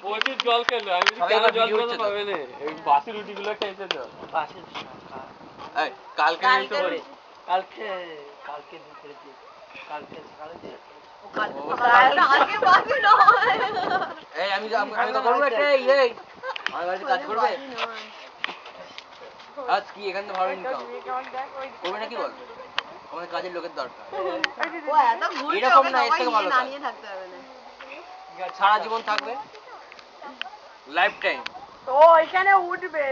প্রচুর জল খেলো, আমি কেন জল খেতে পাবে না, এই বাসি রুটিগুলো খেয়েছে তো। বাসি কালকে কালকে দুপুরে দিই, কালকে সকালে দিই। আমি তো করবো এটাই, আমার বাড়িতে কাজ করবে আজ কি এখানে ভালো ইনকাম করবে নাকি বল? আমাদের কাজের লোকের দরকার, এরকম না, এর থেকে ভালো কাজ। সারা জীবন থাকবে, লাইফ টাইম। ও এখানে উঠবে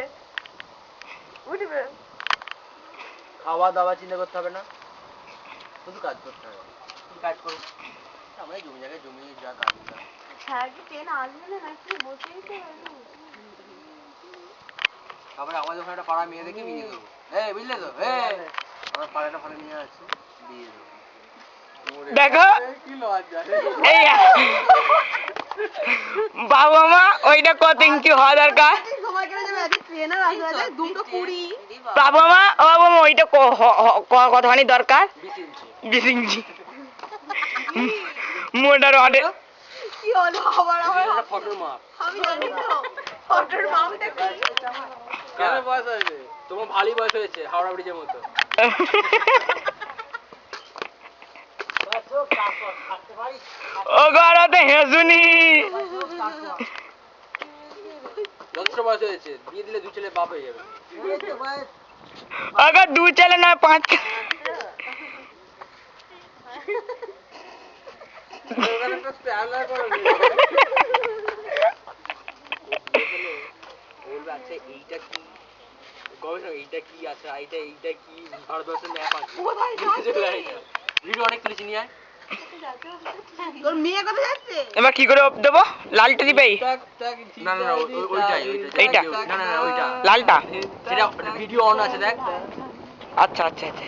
খাওয়া দাওয়া চিন্তা করতে হবে না, শুধু কাজ করতে হবে। কি কাজ করবো? আমরা জমি জায়গায় জমি যা কাজ করতে। স্যার কি ট্রেন আসবে না নাকি বসেই তো তারপরে আমাদের ওখানে একটা পাড়া মেয়ে দেখে বিয়ে দেবো, বুঝলে তো? আমার পাড়াটা ফাড়া নিয়ে আছে, বিয়ে দেবো। দেখো এই বাবা মা ওইটা কত ইঞ্চি হওয়া দরকার? বাবা মা ওইটা কতখানি দরকার? 20 ইঞ্চি মোটা রডে। কি হলো আবার ফটোর মাপ। আমি জানি তো ফটোর মাপটা কি? কেন বয়স হয়েছে তোমার? ভালোই বয়স হয়েছে, হাওড়া ব্রিজের মতো। ও গড়াতে হেসুনি যথেষ্ট বয়স হয়েছে, বিয়ে দিলে 2 ছেলে বাপ হয়ে যাবে। अगर 2 चले ना 5 এইটা কি গবেষণা, এইটা কি আছে, এইটা কি ভারতবর্ষের ম্যাপ আছে, ভিডিও অনেক তুলেছি নিয়ে আয়। তোর মেয়ে কত যাচ্ছে? এবার কি করে দেবো? লালটা দিবেই? না না ওইটাই এইটা? না না ওইটা লালটা? সেটা ভিডিও অন আছে দেখ। আচ্ছা আচ্ছা আচ্ছা